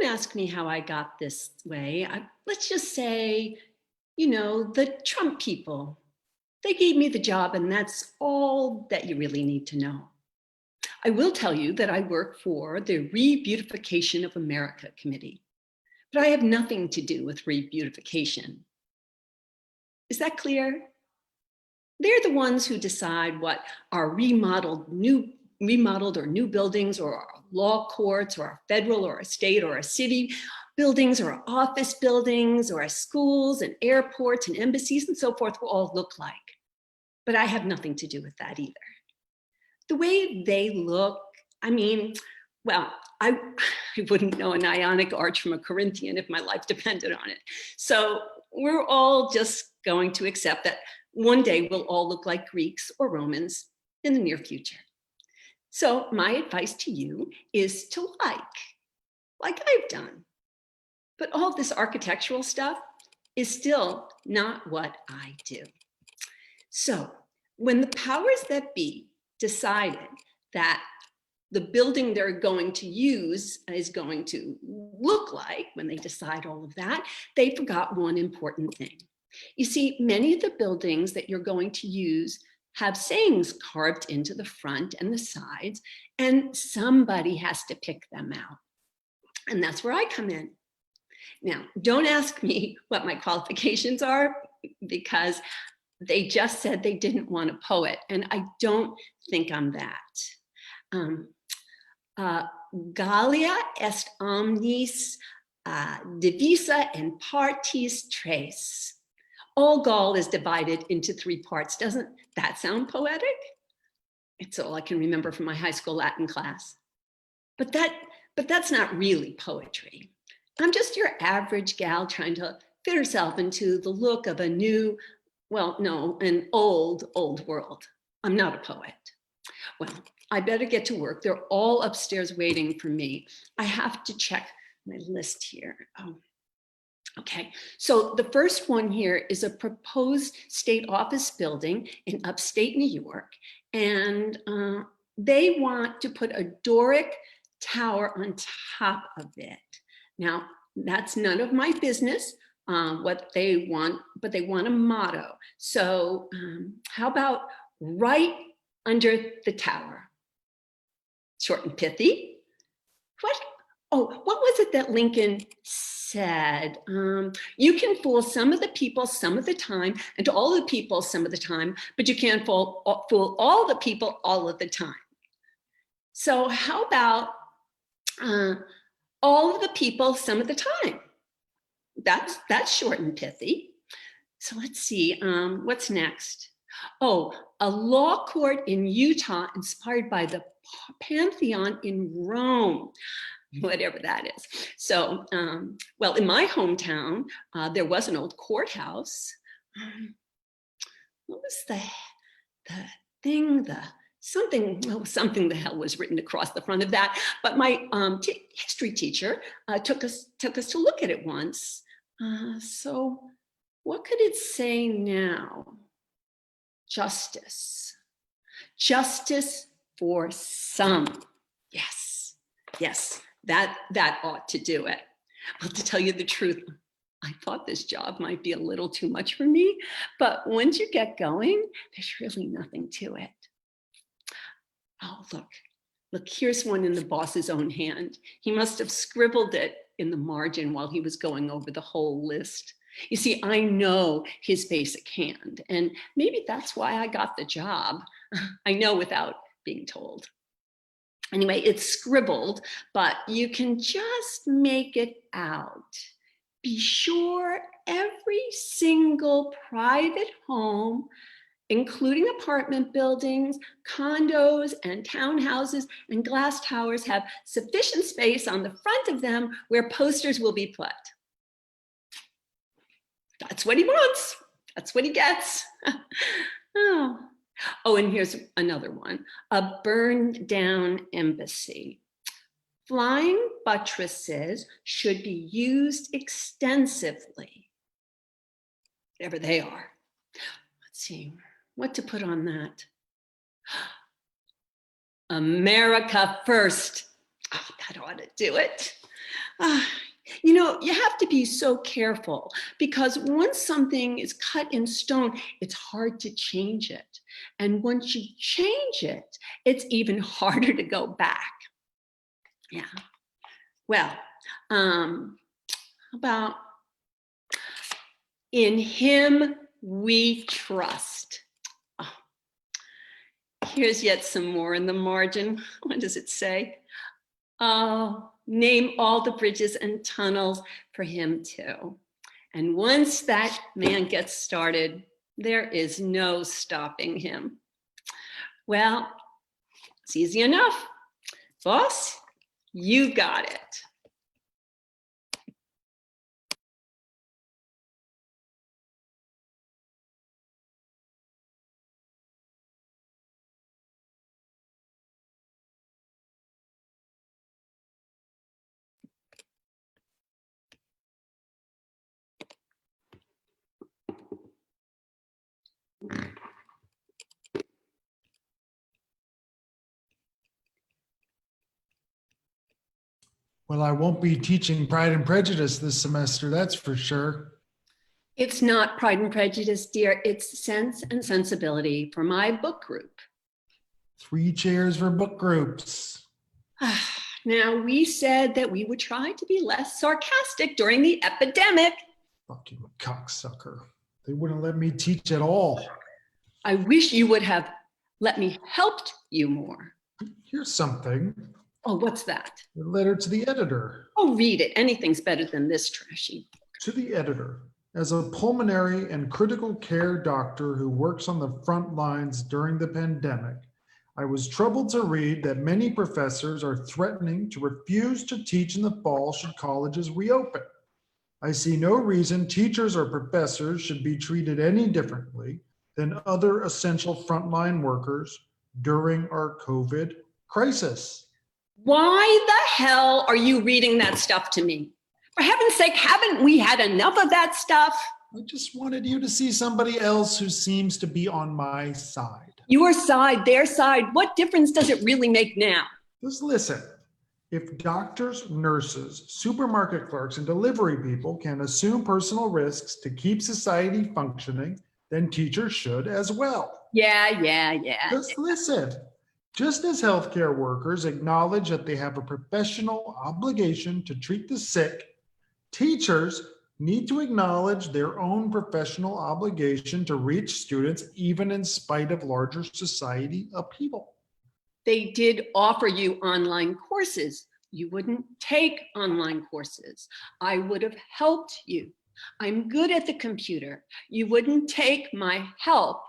don't ask me how I got this way. Let's just say, you know, the Trump people. They gave me the job, and that's all that you really need to know. I will tell you that I work for the Re-Beautification of America Committee, but I have nothing to do with re-beautification. Is that clear? They're the ones who decide what our remodeled or new buildings, or our law courts, or our federal or a state or a city buildings, or our office buildings, or our schools and airports and embassies and so forth will all look like. But I have nothing to do with that either. The way they look, I mean, well, I wouldn't know an Ionic arch from a Corinthian if my life depended on it. So we're all just going to accept that one day we'll all look like Greeks or Romans in the near future. So my advice to you is to like I've done. But all this architectural stuff is still not what I do. So when the powers that be decided that the building they're going to use is going to look like, when they decide all of that, they forgot one important thing. You see, many of the buildings that you're going to use have sayings carved into the front and the sides, and somebody has to pick them out. And that's where I come in. Now, don't ask me what my qualifications are, because they just said they didn't want a poet, and I don't think I'm that. Gallia est omnis divisa in partes tres. All Gaul is divided into 3 parts. Doesn't that sound poetic? It's all I can remember from my high school Latin class. But that's not really poetry. I'm just your average gal trying to fit herself into the look of a new, well, no, an old world. I'm not a poet. Well, I better get to work. They're all upstairs waiting for me. I have to check my list here. Oh, okay. So the first one here is a proposed state office building in upstate New York. And they want to put a Doric tower on top of it. Now, that's none of my business. What they want, but they want a motto. So how about right under the tower? Short and pithy. What was it that Lincoln said? You can fool some of the people some of the time, and all the people some of the time, but you can't fool all the people all of the time. So how about all of the people some of the time? That's short and pithy. So let's see, what's next? Oh, a law court in Utah inspired by the Pantheon in Rome, whatever that is. So, well, in my hometown, there was an old courthouse. What was the thing, something the hell was written across the front of that. But my history teacher took us to look at it once. So what could it say now? Justice for some. Yes, that ought to do it. Well, to tell you the truth, I thought this job might be a little too much for me, but once you get going, there's really nothing to it. Oh, look, here's one in the boss's own hand. He must have scribbled it in the margin while he was going over the whole list. You see, I know his basic hand, and maybe that's why I got the job. I know without being told. Anyway, it's scribbled, but you can just make it out. Be sure every single private home, including apartment buildings, condos, and townhouses and glass towers, have sufficient space on the front of them where posters will be put. That's what he wants. That's what he gets. Oh, and here's another one. A burned down embassy. Flying buttresses should be used extensively, whatever they are. Let's see what to put on that. America first. Oh, that ought to do it. You know, you have to be so careful because once something is cut in stone, it's hard to change it. And once you change it, it's even harder to go back. Yeah. Well, about in him we trust. Oh, here's yet some more in the margin. What does it say? Oh, name all the bridges and tunnels for him too. And once that man gets started, there is no stopping him. Well, it's easy enough. Boss, you got it. Well, I won't be teaching Pride and Prejudice this semester, that's for sure. It's not Pride and Prejudice, dear. It's Sense and Sensibility for my book group. 3 chairs for book groups. Now, we said that we would try to be less sarcastic during the epidemic. Fucking cocksucker. They wouldn't let me teach at all. I wish you would have let me helped you more. Here's something. Oh, what's that? A letter to the editor. Oh, read it. Anything's better than this trashy. To the editor. As a pulmonary and critical care doctor who works on the front lines during the pandemic, I was troubled to read that many professors are threatening to refuse to teach in the fall should colleges reopen. I see no reason teachers or professors should be treated any differently than other essential frontline workers during our COVID crisis. Why the hell are you reading that stuff to me? For heaven's sake, haven't we had enough of that stuff? I just wanted you to see somebody else who seems to be on my side. Your side, their side, what difference does it really make now? Just listen. If doctors, nurses, supermarket clerks, and delivery people can assume personal risks to keep society functioning, then teachers should as well. Yeah. Just listen. Just as healthcare workers acknowledge that they have a professional obligation to treat the sick, teachers need to acknowledge their own professional obligation to reach students even in spite of larger society upheaval. They did offer you online courses. You wouldn't take online courses. I would have helped you. I'm good at the computer. You wouldn't take my help.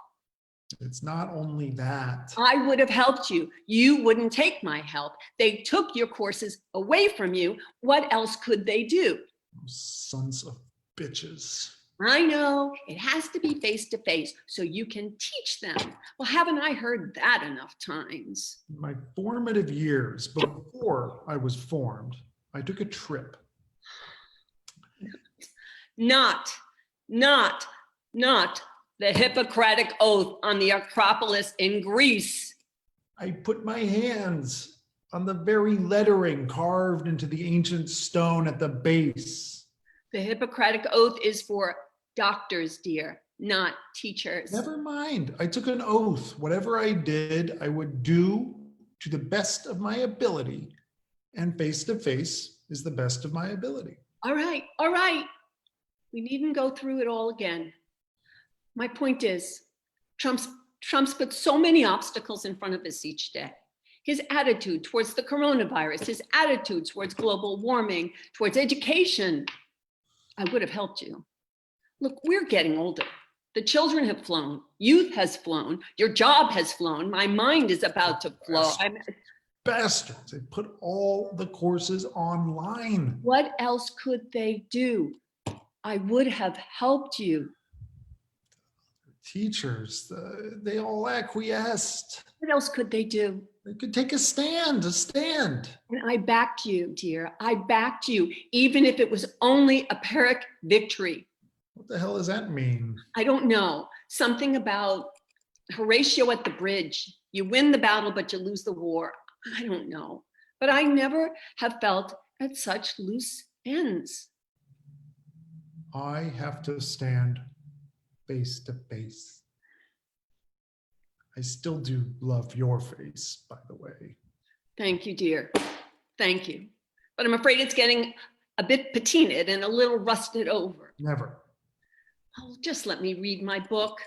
It's not only that. I would have helped you. You wouldn't take my help. They took your courses away from you. What else could they do? Sons of bitches. I know, it has to be face to face so you can teach them. Well, haven't I heard that enough times? In my formative years, before I was formed, I took a trip. Not the Hippocratic Oath on the Acropolis in Greece. I put my hands on the very lettering carved into the ancient stone at the base. The Hippocratic Oath is for doctors, dear, not teachers. Never mind. I took an oath. Whatever I did, I would do to the best of my ability. And face to face is the best of my ability. All right. We needn't go through it all again. My point is, Trump's put so many obstacles in front of us each day. His attitude towards the coronavirus, his attitude towards global warming, towards education. I would have helped you. Look, we're getting older. The children have flown. Youth has flown. Your job has flown. My mind is about to flow. Bastards. They put all the courses online. What else could they do? I would have helped you. Teachers, they all acquiesced. What else could they do? They could take a stand. And I backed you, dear. I backed you, even if it was only a Pyrrhic victory. What the hell does that mean? I don't know. Something about Horatio at the bridge. You win the battle, but you lose the war. I don't know. But I never have felt at such loose ends. I have to stand face to face. I still do love your face, by the way. Thank you, dear. Thank you. But I'm afraid it's getting a bit patinaed and a little rusted over. Never. Oh, just let me read my book.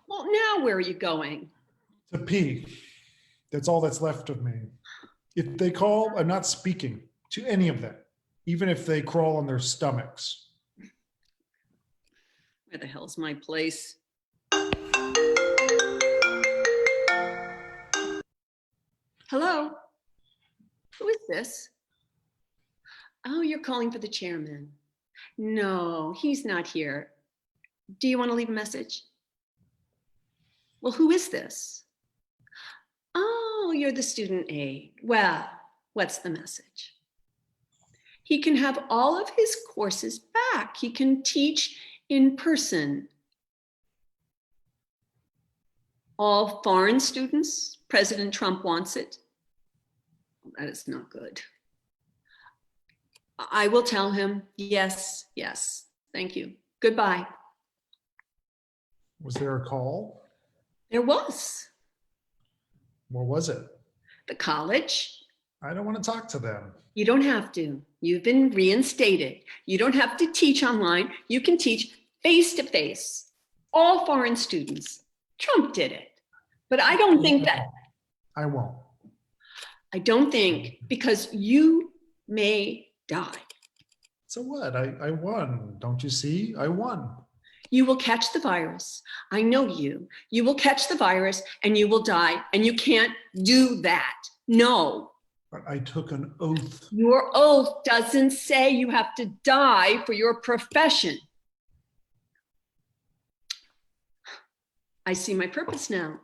Well, now where are you going? To pee. That's all that's left of me. If they call, I'm not speaking to any of them, even if they crawl on their stomachs. Where the hell's my place? Hello? Who is this? Oh, you're calling for the chairman. No, he's not here. Do you want to leave a message? Well, who is this? Oh, you're the student aide. Well, what's the message? He can have all of his courses back. He can teach in person. All foreign students, President Trump wants it. That is not good. I will tell him, yes, yes, thank you. Goodbye. Was there a call? There was. What was it? The college. I don't want to talk to them. You don't have to. You've been reinstated. You don't have to teach online. You can teach face-to-face. All foreign students. Trump did it. But I don't think that. I won't. I don't think, because you may die. So what? I won. Don't you see? I won. You will catch the virus. I know you. You will catch the virus and you will die, and you can't do that. No. But I took an oath. Your oath doesn't say you have to die for your profession. I see my purpose now.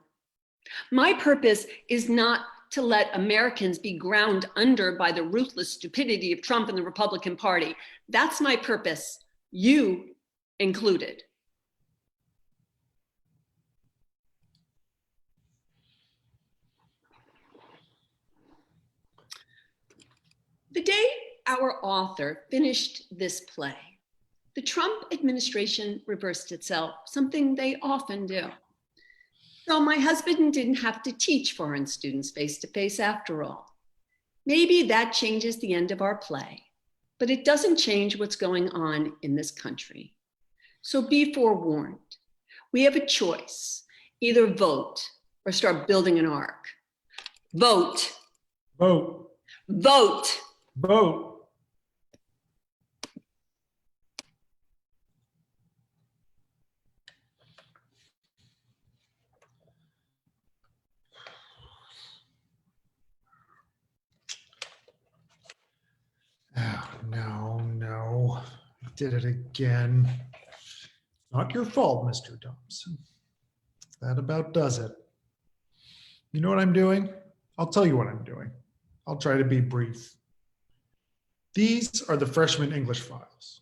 My purpose is not to let Americans be ground under by the ruthless stupidity of Trump and the Republican Party. That's my purpose, you included. The day our author finished this play, the Trump administration reversed itself, something they often do. So my husband didn't have to teach foreign students face-to-face after all. Maybe that changes the end of our play, but it doesn't change what's going on in this country. So be forewarned. We have a choice, either vote or start building an ark. Vote. Vote. Vote. Vote. Oh, no. I did it again. Not your fault, Mr. Thompson. That about does it. You know what I'm doing? I'll tell you what I'm doing. I'll try to be brief. These are the freshman English files.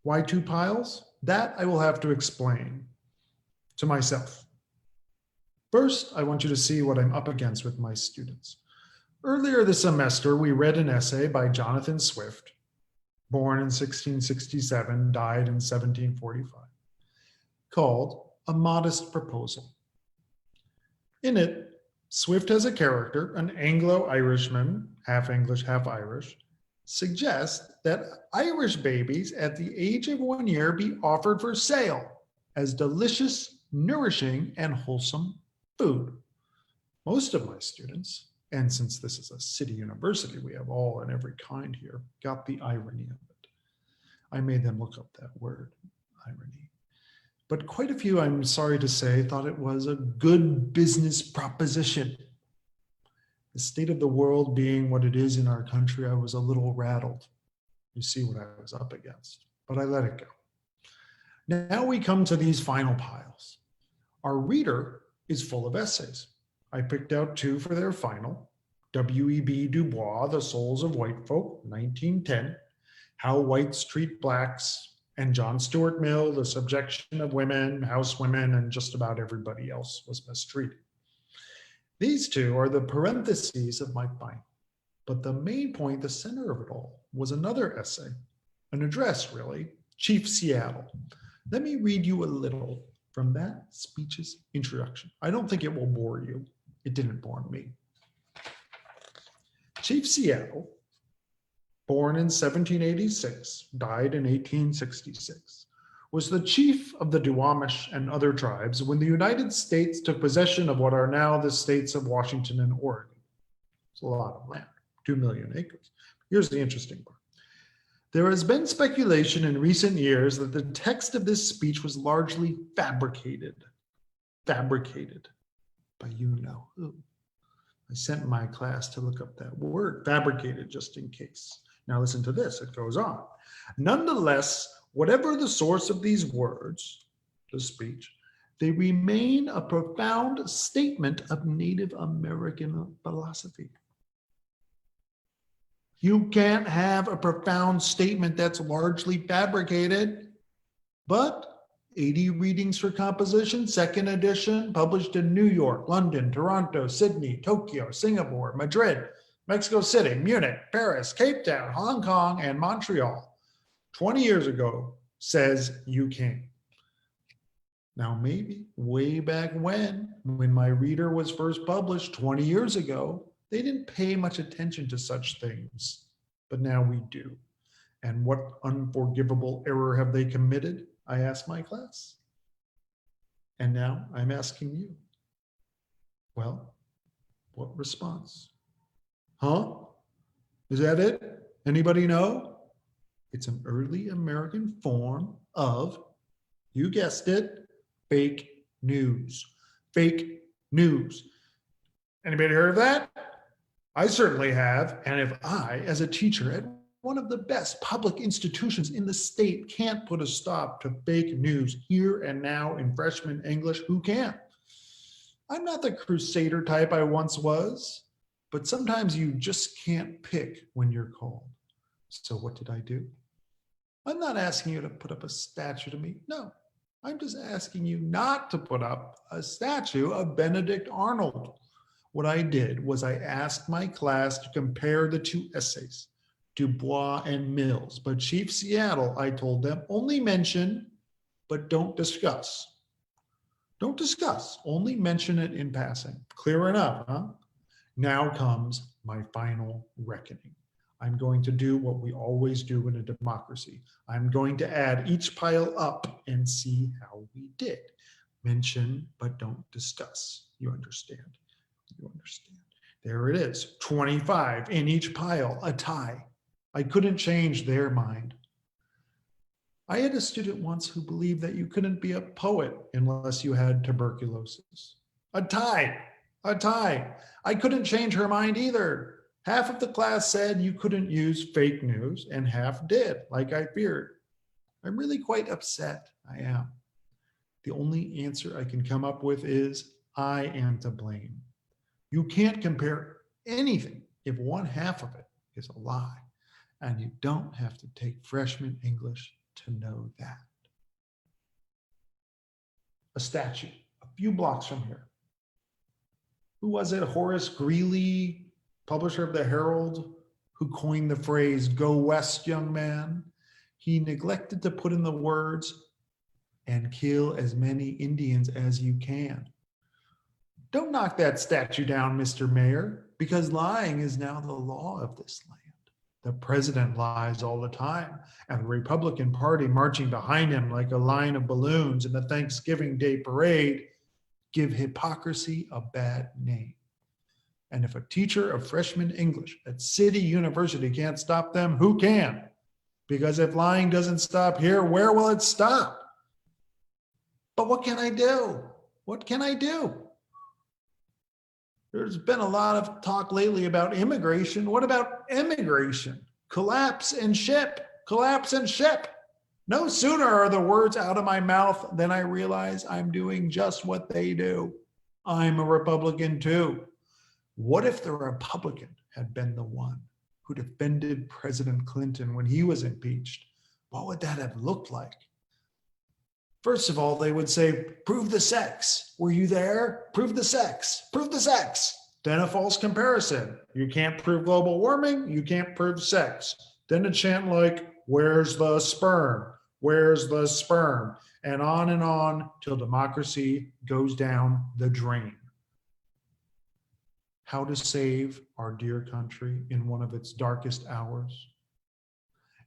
Why 2 piles? That I will have to explain to myself. First, I want you to see what I'm up against with my students. Earlier this semester, we read an essay by Jonathan Swift, born in 1667, died in 1745, called A Modest Proposal. In it, Swift has a character, an Anglo-Irishman, half English, half Irish, suggests that Irish babies at the age of 1 year be offered for sale as delicious, nourishing, and wholesome food. Most of my students, and since this is a city university, we have all and every kind here, got the irony of it. I made them look up that word, irony. But quite a few, I'm sorry to say, thought it was a good business proposition. The state of the world being what it is in our country, I was a little rattled. You see what I was up against, but I let it go. Now we come to these final piles. Our reader is full of essays. I picked out 2 for their final. W.E.B. Du Bois, The Souls of White Folk, 1910. How Whites Treat Blacks. And John Stuart Mill, The Subjection of Women, Housewomen, and just about everybody else was mistreated. These 2 are the parentheses of my final. But the main point, the center of it all, was another essay, an address really, Chief Seattle. Let me read you a little from that speech's introduction. I don't think it will bore you. It didn't bore me. Chief Seattle, born in 1786, died in 1866, was the chief of the Duwamish and other tribes when the United States took possession of what are now the states of Washington and Oregon. It's a lot of land, 2 million acres. Here's the interesting part. There has been speculation in recent years that the text of this speech was largely fabricated by you know who. I sent my class to look up that word, fabricated, just in case. Now listen to this, it goes on. Nonetheless, whatever the source of these words, the speech, they remain a profound statement of Native American philosophy. You can't have a profound statement that's largely fabricated, but 80 readings for composition, second edition, published in New York, London, Toronto, Sydney, Tokyo, Singapore, Madrid, Mexico City, Munich, Paris, Cape Town, Hong Kong, and Montreal, 20 years ago, says you can. Now, maybe way back when my reader was first published 20 years ago, they didn't pay much attention to such things, but now we do. And what unforgivable error have they committed? I asked my class. And now I'm asking you. Well, what response? Huh? Is that it? Anybody know? It's an early American form of, you guessed it, fake news. Fake news. Anybody heard of that? I certainly have. And if I, as a teacher at one of the best public institutions in the state, can't put a stop to fake news here and now in freshman English, who can? I'm not the crusader type I once was, but sometimes you just can't pick when you're called. So what did I do? I'm not asking you to put up a statue to me. No, I'm just asking you not to put up a statue of Benedict Arnold. What I did was I asked my class to compare the two essays, Dubois and Mills. But Chief Seattle, I told them, only mention, but don't discuss. Don't discuss, only mention it in passing. Clear enough, huh? Now comes my final reckoning. I'm going to do what we always do in a democracy. I'm going to add each pile up and see how we did. Mention, but don't discuss. You understand? You understand. There it is, 25 in each pile, a tie. I couldn't change their mind. I had a student once who believed that you couldn't be a poet unless you had tuberculosis. A tie, a tie. I couldn't change her mind either. Half of the class said you couldn't use fake news and half did, like I feared. I'm really quite upset, I am. The only answer I can come up with is I am to blame. You can't compare anything if one half of it is a lie, and you don't have to take freshman English to know that. A statue, a few blocks from here. Who was it? Horace Greeley, publisher of the Herald, who coined the phrase, "Go west, young man." He neglected to put in the words, "and kill as many Indians as you can." Don't knock that statue down, Mr. Mayor, because lying is now the law of this land. The president lies all the time, and the Republican Party marching behind him like a line of balloons in the Thanksgiving Day parade give hypocrisy a bad name. And if a teacher of freshman English at City University can't stop them, who can? Because if lying doesn't stop here, where will it stop? But what can I do? What can I do? There's been a lot of talk lately about immigration. What about immigration? Collapse and ship, collapse and ship. No sooner are the words out of my mouth than I realize I'm doing just what they do. I'm a Republican too. What if the Republican had been the one who defended President Clinton when he was impeached? What would that have looked like? First of all, they would say, prove the sex. Were you there? Prove the sex. Prove the sex. Then a false comparison. You can't prove global warming. You can't prove sex. Then a chant like, where's the sperm? Where's the sperm? And on till democracy goes down the drain. How to save our dear country in one of its darkest hours.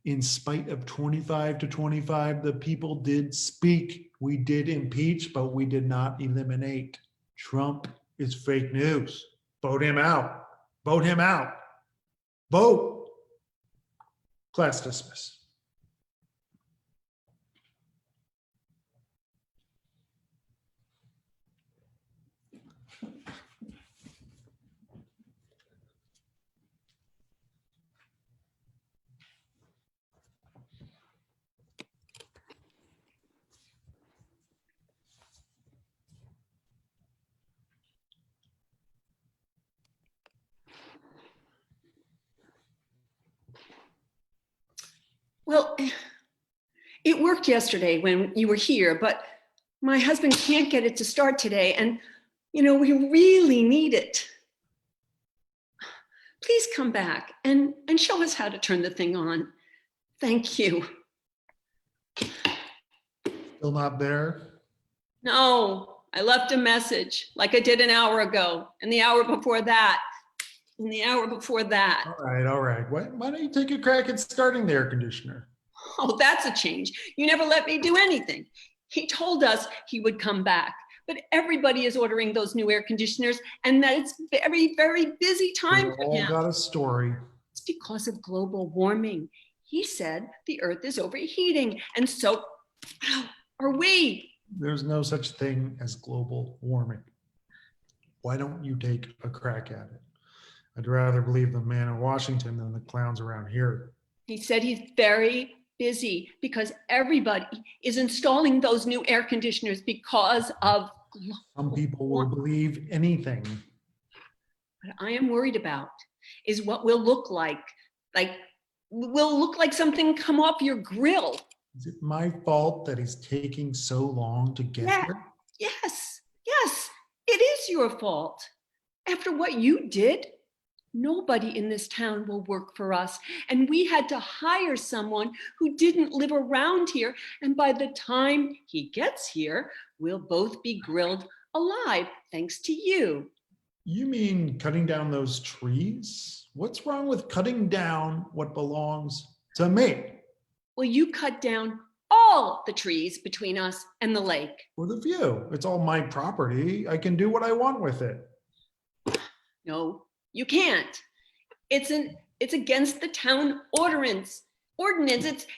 In spite of 25 to 25, the people did speak. We did impeach, but we did not eliminate. Trump is fake news. Vote him out. Vote him out. Vote. Class dismissed. Well, it worked yesterday when you were here, but my husband can't get it to start today. And, we really need it. Please come back and show us how to turn the thing on. Thank you. Still not there? No, I left a message like I did an hour ago, and the hour before that, and the hour before that. All right. Why don't you take a crack at starting the air conditioner? Oh, that's a change. You never let me do anything. He told us he would come back, but everybody is ordering those new air conditioners, and that it's very, very busy time We for all him. got a story. It's because of global warming. He said the earth is overheating, and so are we. There's no such thing as global warming. Why don't you take a crack at it? I'd rather believe the man in Washington than the clowns around here. He said he's very busy because everybody is installing those new air conditioners because of Some people will believe anything. What I am worried about is what we'll look like. We'll look like something come off your grill. Is it my fault that he's taking so long to get here? Yes, it is your fault. After what you did, nobody in this town will work for us. And we had to hire someone who didn't live around here. And by the time he gets here, we'll both be grilled alive, thanks to you. You mean cutting down those trees? What's wrong with cutting down what belongs to me? Well, you cut down all the trees between us and the lake. For the view. It's all my property. I can do what I want with it. No, you can't. It's against the town ordinance.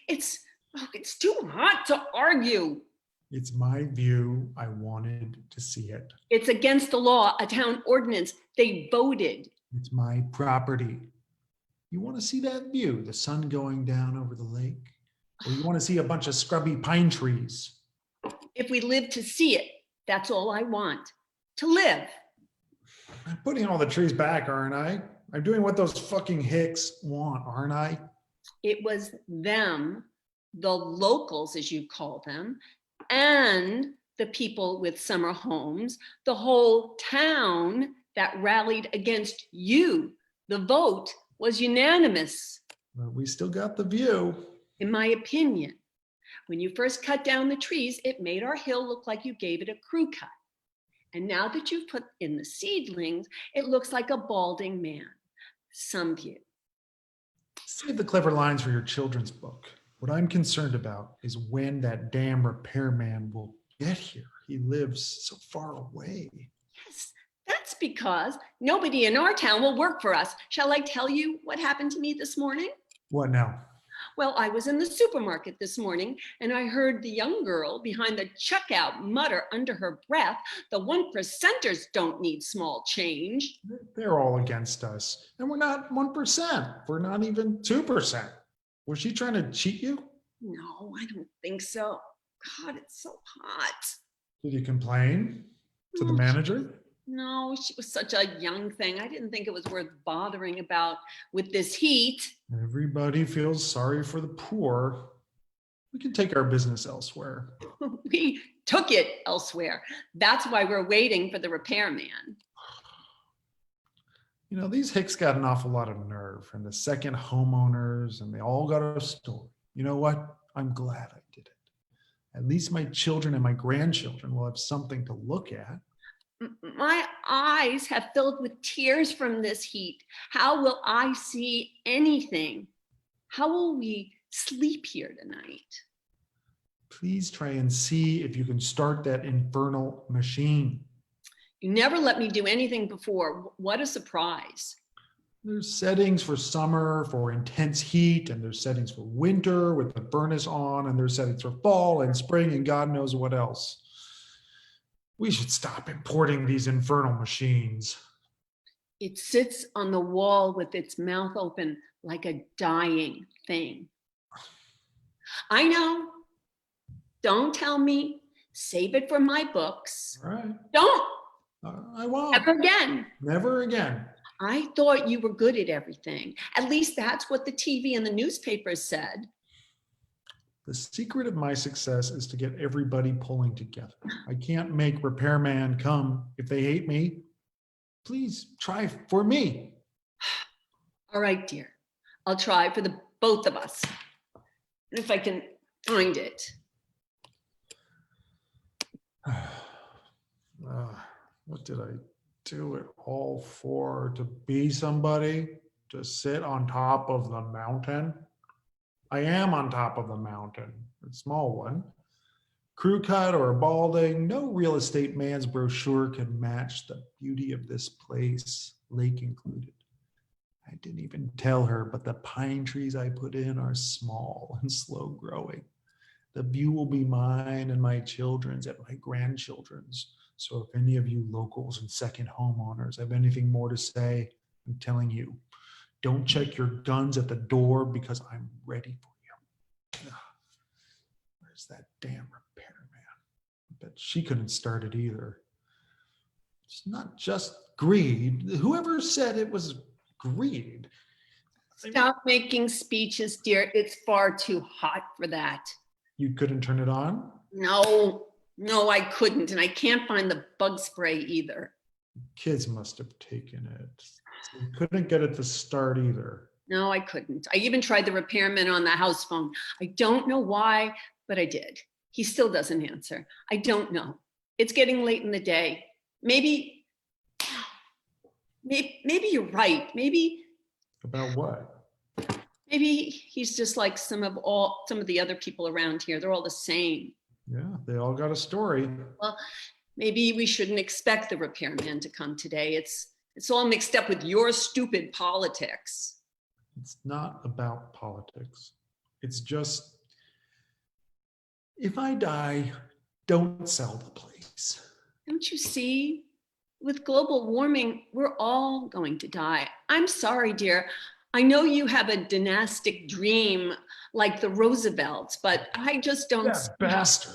It's too hot to argue. It's my view. I wanted to see it. It's against the law, a town ordinance. They voted. It's my property. You want to see that view, the sun going down over the lake? Or you want to see a bunch of scrubby pine trees? If we live to see it, that's all I want. To live. I'm putting all the trees back, aren't I? I'm doing what those fucking hicks want, aren't I? It was them, the locals, as you call them, and the people with summer homes, the whole town that rallied against you. The vote was unanimous. But we still got the view. In my opinion, when you first cut down the trees, it made our hill look like you gave it a crew cut. And now that you've put in the seedlings, it looks like a balding man. Some view. Save the clever lines for your children's book. What I'm concerned about is when that damn repairman will get here. He lives so far away. Yes, that's because nobody in our town will work for us. Shall I tell you what happened to me this morning? What now? Well, I was in the supermarket this morning and I heard the young girl behind the checkout mutter under her breath, the 1%ers don't need small change. They're all against us. And we're not 1%. We're not even 2%. Was she trying to cheat you? No, I don't think so. God, it's so hot. Did you complain to the manager? No, she was such a young thing. I didn't think it was worth bothering about with this heat. Everybody feels sorry for the poor. We can take our business elsewhere. We took it elsewhere. That's why we're waiting for the repairman. You know, these hicks got an awful lot of nerve, and the second homeowners, and they all got a story. You know what? I'm glad I did it. At least my children and my grandchildren will have something to look at. My eyes have filled with tears from this heat. How will I see anything? How will we sleep here tonight? Please try and see if you can start that infernal machine. You never let me do anything before. What a surprise. There's settings for summer for intense heat, and there's settings for winter with the furnace on, and there's settings for fall and spring and God knows what else. We should stop importing these infernal machines. It sits on the wall with its mouth open like a dying thing. I know. Don't tell me. Save it for my books. All right. Don't. I won't. Ever again. Never again. I thought you were good at everything. At least that's what the TV and the newspapers said. The secret of my success is to get everybody pulling together. I can't make repairman come if they hate me. Please try for me. All right, dear. I'll try for the both of us. And if I can find it. What did I do it all for? To be somebody? To sit on top of the mountain? I am on top of the mountain, a small one. Crew cut or balding, no real estate man's brochure can match the beauty of this place, lake included. I didn't even tell her, but the pine trees I put in are small and slow growing. The view will be mine and my children's and my grandchildren's. So if any of you locals and second homeowners have anything more to say, I'm telling you, don't check your guns at the door because I'm ready for you. Where's that damn repairman? I bet she couldn't start it either. It's not just greed. Whoever said it was greed? Stop making speeches, dear. It's far too hot for that. You couldn't turn it on? No, I couldn't. And I can't find the bug spray either. Kids must have taken it. You couldn't get it to start either. No, I couldn't. I even tried the repairman on the house phone. I don't know why, but I did. He still doesn't answer. I don't know. It's getting late in the day. Maybe you're right. Maybe About what? he's just like some of the other people around here. They're all the same. Yeah, they all got a story. Well, maybe we shouldn't expect the repairman to come today. It's all mixed up with your stupid politics. It's not about politics. It's just, if I die, don't sell the place. Don't you see? With global warming, we're all going to die. I'm sorry, dear. I know you have a dynastic dream like the Roosevelts, but I just don't. That bastard.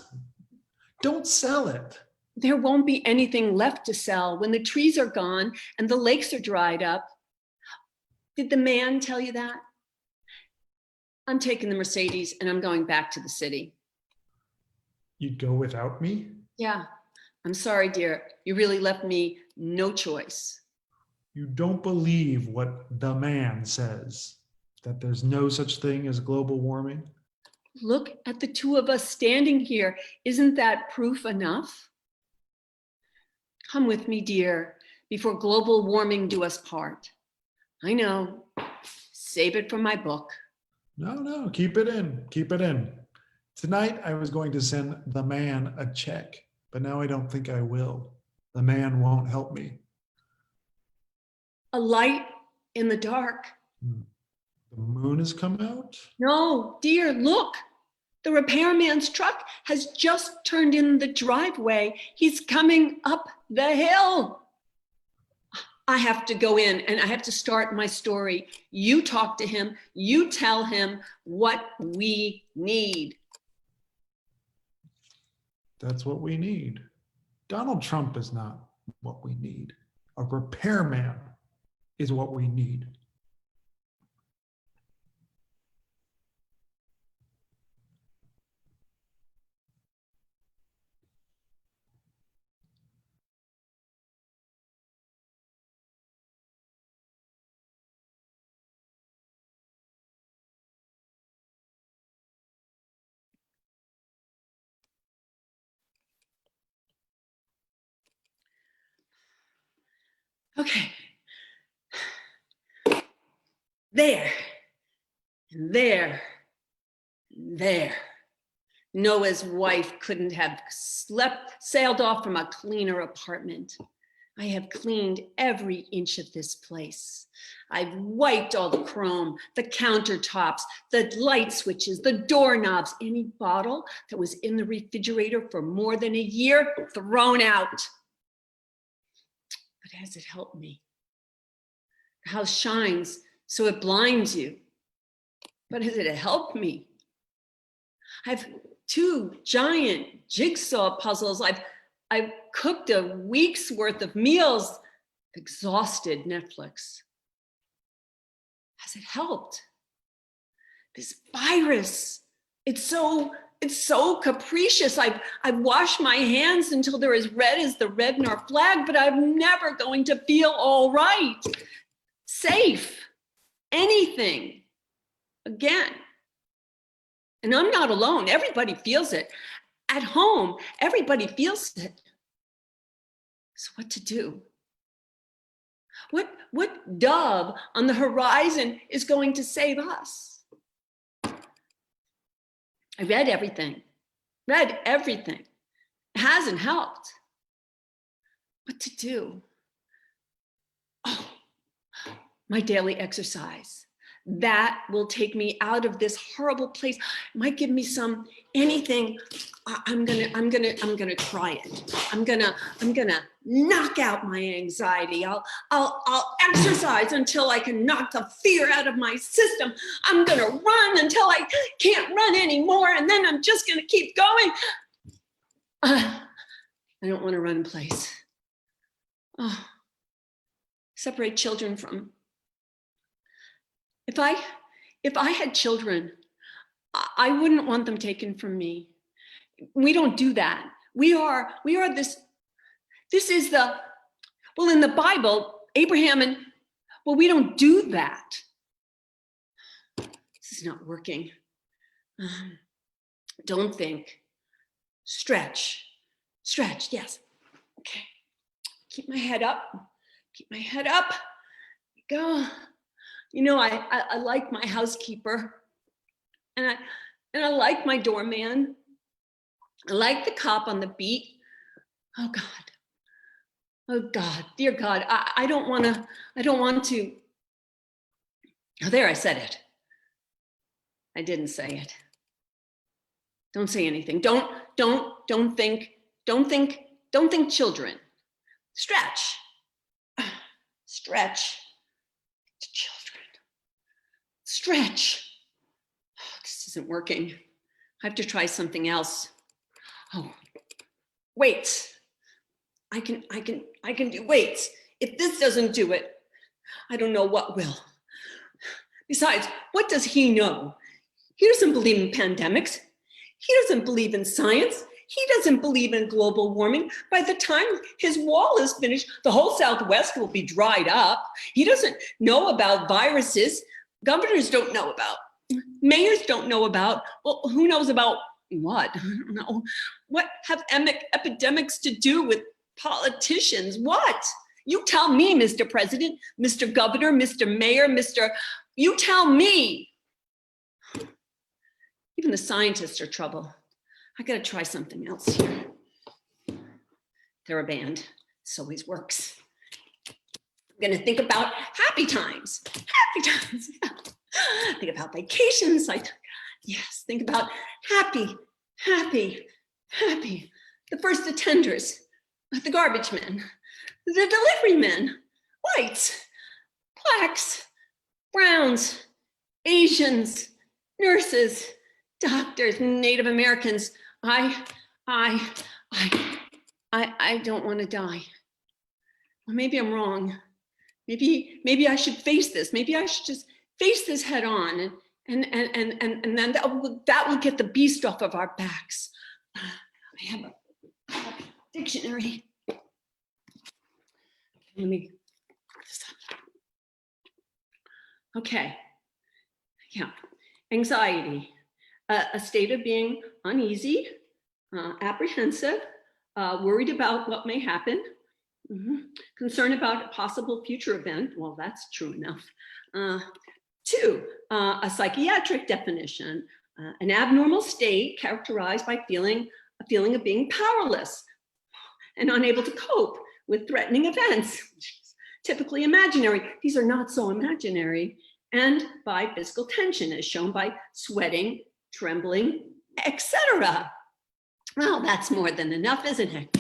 Don't sell it. There won't be anything left to sell when the trees are gone and the lakes are dried up. Did the man tell you that? I'm taking the Mercedes and I'm going back to the city. You'd go without me? Yeah, I'm sorry, dear. You really left me no choice. You don't believe what the man says, that there's no such thing as global warming? Look at the two of us standing here. Isn't that proof enough? Come with me, dear, before global warming do us part. I know. Save it for my book. No, keep it in. Keep it in. Tonight, I was going to send the man a check, but now I don't think I will. The man won't help me. A light in the dark. The moon has come out? No, dear, look. The repairman's truck has just turned in the driveway. He's coming up the hill. I have to go in and I have to start my story. You talk to him. You tell him what we need. That's what we need. Donald Trump is not what we need. A repairman is what we need. Okay. There, and there, and there. Noah's wife couldn't have sailed off from a cleaner apartment. I have cleaned every inch of this place. I've wiped all the chrome, the countertops, the light switches, the doorknobs, any bottle that was in the refrigerator for more than a year, thrown out. But has it helped me? The house shines so it blinds you. But has it helped me? I've 2 giant jigsaw puzzles. I've cooked a week's worth of meals, exhausted Netflix. Has it helped? This virus, it's so capricious. I've washed my hands until they're as red as the red in our flag, but I'm never going to feel all right, safe, anything again. And I'm not alone. Everybody feels it. At home, everybody feels it. So what to do? What dove on the horizon is going to save us? I read everything. It hasn't helped. What to do? Oh, my daily exercise. That will take me out of this horrible place. It might give me anything. I'm gonna try it. I'm gonna knock out my anxiety. I'll exercise until I can knock the fear out of my system. I'm gonna run until I can't run anymore, and then I'm just gonna keep going. I don't want to run in place. Oh, separate children from. If I had children, I wouldn't want them taken from me. We don't do that. We are this is in the Bible, Abraham we don't do that. This is not working. Don't think. Stretch, yes. Okay. Keep my head up. Go. You know, I like my housekeeper, and I like my doorman. I like the cop on the beat. Oh God, dear God, I don't want to. Oh, there, I said it. I didn't say it. Don't say anything. Don't think children. Stretch. Children. Stretch. Oh, this isn't working. I have to try something else. Oh, weights. I can do weights. If this doesn't do it, I don't know what will. Besides, what does he know? He doesn't believe in pandemics. He doesn't believe in science. He doesn't believe in global warming. By the time his wall is finished, the whole Southwest will be dried up. He doesn't know about viruses. Governors don't know about. Mayors don't know about. Well, who knows about what? I don't know. What have epidemics to do with politicians? What? You tell me, Mr. President, Mr. Governor, Mr. Mayor, you tell me. Even the scientists are trouble. I gotta try something else here. TheraBand, this always works. I'm gonna think about happy times. Think about vacations. Yes, think about happy. The first attenders, the garbage men, the delivery men, whites, blacks, browns, Asians, nurses, doctors, Native Americans. I don't want to die. Well, maybe I'm wrong. Maybe I should face this. Maybe I should just face this head on, and then that will get the beast off of our backs. I have a dictionary. Let me put this up. Okay. Yeah. Anxiety. A state of being uneasy, apprehensive, worried about what may happen, Concern about a possible future event. Well, that's true enough. 2, a psychiatric definition, an abnormal state characterized by a feeling of being powerless and unable to cope with threatening events, typically imaginary. These are not so imaginary. And by physical tension, as shown by sweating, trembling, etc. Well, that's more than enough, isn't it?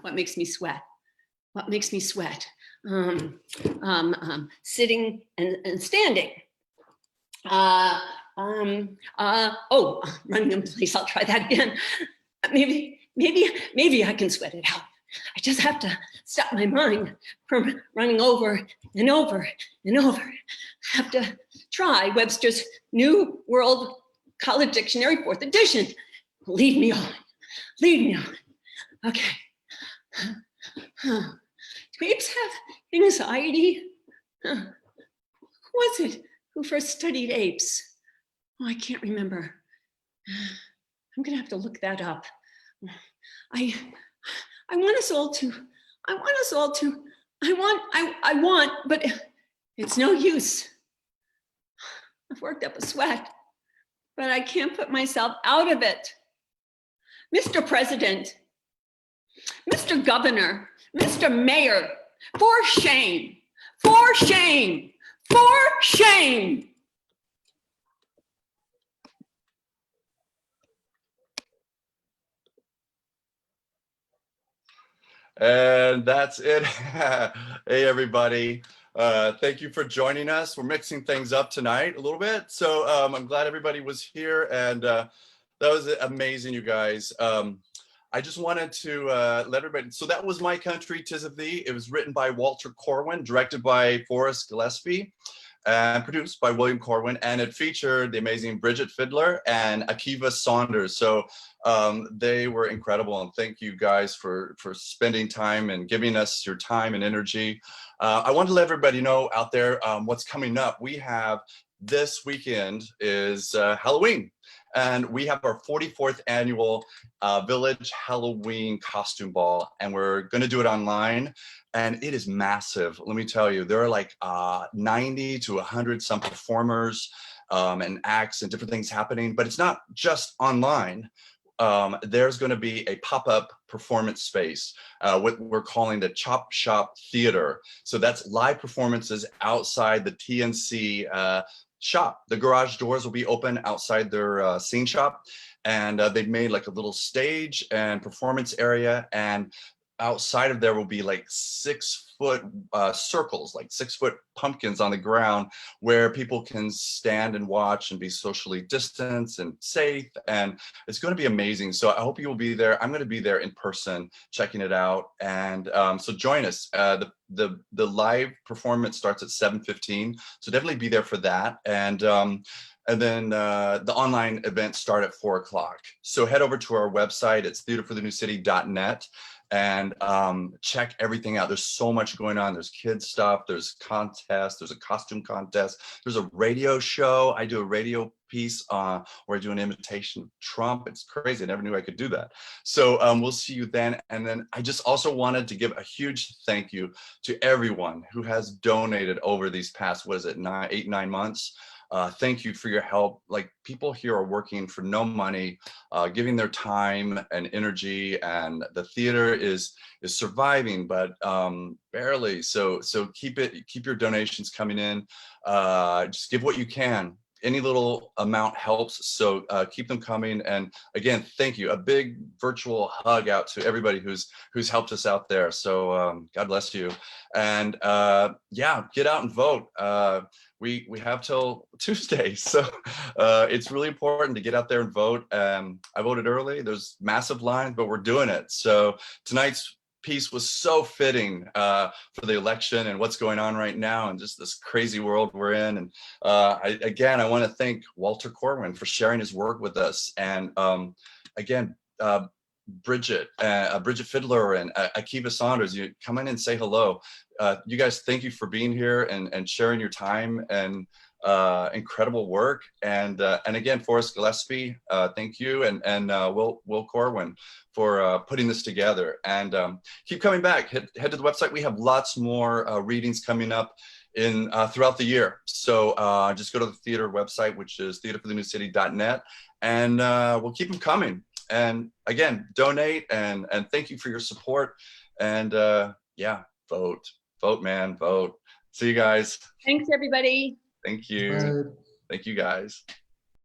What makes me sweat? What makes me sweat? Sitting and standing. Running in place. I'll try that again. Maybe I can sweat it out. I just have to stop my mind from running over and over and over. I have to try Webster's New World College Dictionary, 4th edition. Lead me on. Lead me on. Okay. Do apes have anxiety? Who was it who first studied apes? Oh, I can't remember. I'm gonna have to look that up. I want us all to, I want, but it's no use. I've worked up a sweat, but I can't put myself out of it. Mr. President, Mr. Governor, Mr. Mayor, for shame, for shame, for shame. And that's it. Hey, everybody. Thank you for joining us. We're mixing things up tonight a little bit. So I'm glad everybody was here, and that was amazing, you guys. I just wanted to let everybody, so that was My Country, 'Tis of Thee. It was written by Walter Corwin, directed by FORREST GILLESPIE, and produced by William Corwin, and it featured the amazing BRIDGET FIDLER and AKIVA SAUNDERS. So they were incredible, and thank you guys for spending time and giving us your time and energy. I want to let everybody know out there what's coming up. We have this weekend is Halloween, and we have our 44th annual Village Halloween Costume Ball, and we're going to do it online. And it is massive. Let me tell you, there are like 90 to 100 some performers and acts and different things happening, but it's not just online. There's going to be a pop-up performance space, what we're calling the Chop Shop Theater. So that's live performances outside the TNC shop. The garage doors will be open outside their scene shop, and they've made like a little stage and performance area, and outside of there will be like 6-foot circles, like 6-foot pumpkins on the ground where people can stand and watch and be socially distanced and safe. And it's going to be amazing. So I hope you will be there. I'm going to be there in person checking it out. And so join us. The live performance starts at 7:15. So definitely be there for that. And then the online events start at 4 o'clock. So head over to our website. It's theaterforthenewcity.net. And check everything out. There's so much going on. There's kids stuff, there's contests, there's a costume contest, there's a radio show. I do a radio piece where I do an imitation of Trump. It's crazy. I never knew I could do that. So we'll see you then. And then I just also wanted to give a huge thank you to everyone who has donated over these past, what is it, 8-9 months. Thank you for your help. Like, people here are working for no money, giving their time and energy, and the theater is surviving, but barely. So keep your donations coming in. Just give what you can. Any little amount helps. So keep them coming. And again, thank you. A big virtual hug out to everybody who's helped us out there. So God bless you. And yeah, get out and vote. We have till Tuesday, so it's really important to get out there and vote. I voted early. There's massive lines, but we're doing it. So tonight's piece was so fitting for the election and what's going on right now, and just this crazy world we're in. And I want to thank Walter Corwin for sharing his work with us. And again, BRIDGET FIDLER and AKIVA SAUNDERS, you come in and say hello. You guys, thank you for being here and sharing your time. And incredible work. And again, FORREST Gillespie, thank you, and Will Corwin for putting this together. And keep coming back. Head to the website. We have lots more readings coming up in throughout the year. So just go to the theater website, which is theaterforthenewcity.net, and we'll keep them coming. And again, donate and thank you for your support. And yeah, vote, man, vote. See you guys. Thanks, everybody. Thank you. Bye. Thank you guys.